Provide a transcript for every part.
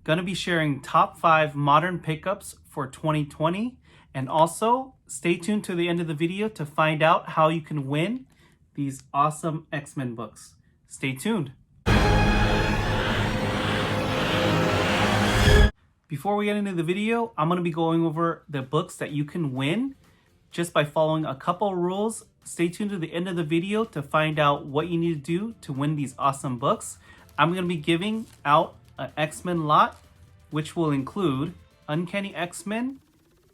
Gonna be sharing top 5 modern pickups for 2020. And also, stay tuned to the end of the video to find out how you can win these awesome X-Men books. Stay tuned. Before we get into the video, I'm going to be going over the books that you can win just by following a couple rules. Stay tuned to the end of the video to find out what you need to do to win these awesome books. I'm going to be giving out an XMen lot, which will include Uncanny X-Men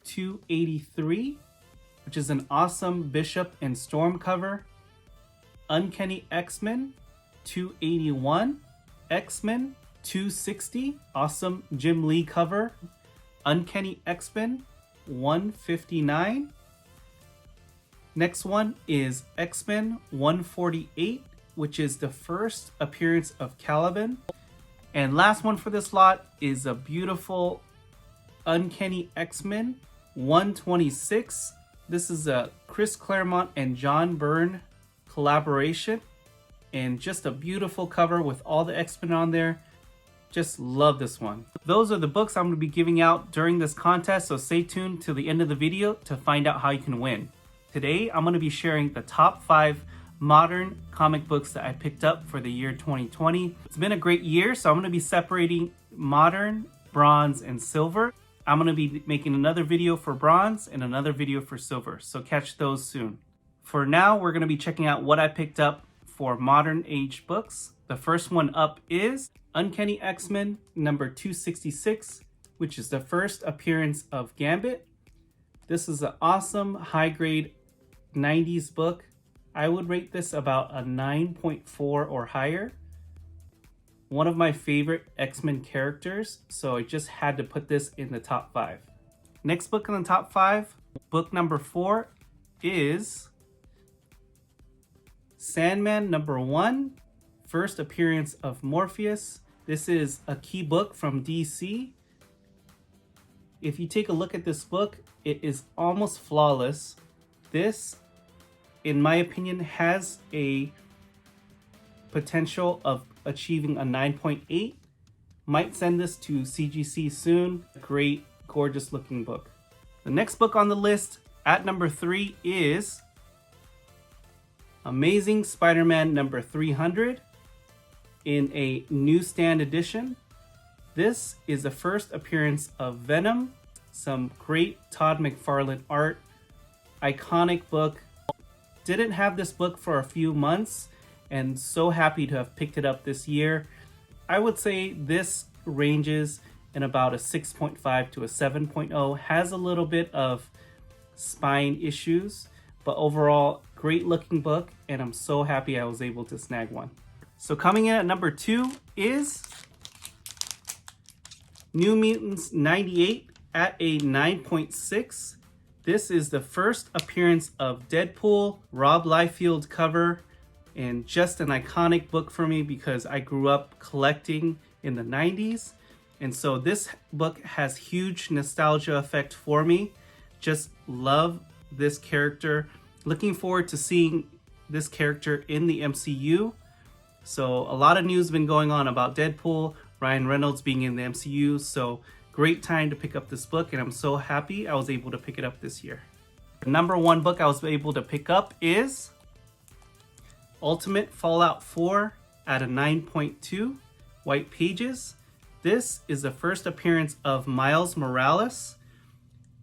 283, which is an awesome Bishop and Storm cover, Uncanny X-Men 281, X-Men 260, awesome Jim Lee cover, Uncanny X-Men 159. Next one is X-Men 148, which is the first appearance of Caliban. And last one for this lot is a beautiful Uncanny X-Men 126. This is a Chris Claremont and John Byrne collaboration, and just a beautiful cover with all the X-Men on there. Just love this one. Those are the books I'm going to be giving out during this contest, so stay tuned to the end of the video to find out how you can win. Today, I'm going to be sharing the top 5 modern comic books that I picked up for the year 2020. It's been a great year, so I'm going to be separating modern, bronze, and silver. I'm going to be making another video for bronze and another video for silver, so catch those soon. For now, we're going to be checking out what I picked up for modern age books. The first one up is Uncanny X-Men number 266, which is the first appearance of Gambit. This is an awesome high-grade 90s book. I would rate this about a 9.4 or higher. One of my favorite X-Men characters, so I just had to put this in the top 5. Next book in the top 5, book number 4 is Sandman number 1, first appearance of Morpheus. This is a key book from DC. If you take a look at this book, it is almost flawless. This, in my opinion, has a potential of achieving a 9.8. Might send this to CGC soon. Great, gorgeous looking book. The next book on the list at number 3 is Amazing Spider-Man number 300 in a newsstand edition. This is the first appearance of Venom. Some great Todd McFarlane art. Iconic book. Didn't have this book for a few months and so happy to have picked it up this year. I would say this ranges in about a 6.5 to a 7.0. Has a little bit of spine issues, but overall great looking book, and I'm so happy I was able to snag one. So coming in at number 2 is New Mutants 98 at a 9.6. This is the first appearance of Deadpool, Rob Liefeld cover, and just an iconic book for me because I grew up collecting in the 90s. And so this book has huge nostalgia effect for me. Just love this character. Looking forward to seeing this character in the MCU. So a lot of news has been going on about Deadpool, Ryan Reynolds being in the MCU. So great time to pick up this book, and I'm so happy I was able to pick it up this year. The number 1 book I was able to pick up is Ultimate Fallout 4 at a 9.2, White Pages. This is the first appearance of Miles Morales.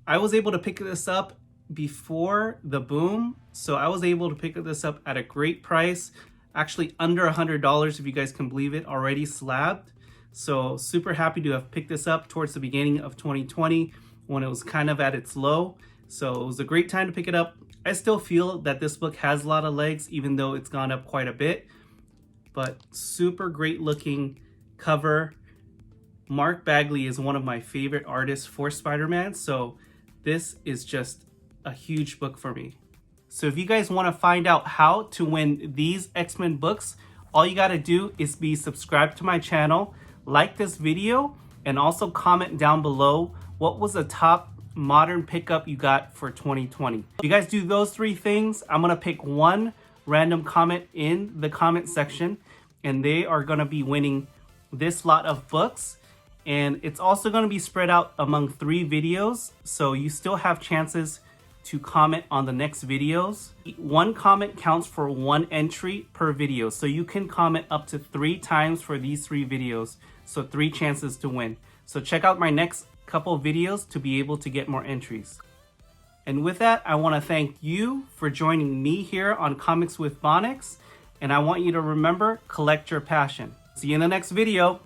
I was able to pick this up before the boom, so I was able to pick this up at a great price, actually under $100 if you guys can believe it, already slabbed. So super happy to have picked this up towards the beginning of 2020 when it was kind of at its low. So it was a great time to pick it up. I still feel that this book has a lot of legs, even though it's gone up quite a bit, but super great looking cover. Mark Bagley is one of my favorite artists for Spider-Man, so this is just a huge book for me. So if you guys want to find out how to win these X-Men books, all you got to do is be subscribed to my channel, like this video, and also comment down below what was the top modern pickup you got for 2020. If you guys do those 3 things, I'm going to pick one random comment in the comment section, and they are going to be winning this lot of books. And it's also going to be spread out among 3 videos, so you still have chances to comment on the next videos. 1 comment counts for 1 entry per video, so you can comment up to 3 times for these 3 videos, so 3 chances to win. So check out my next couple videos to be able to get more entries. And with that, I want to thank you for joining me here on Comics with Bonix, and I want you to remember, collect your passion. See you in the next video.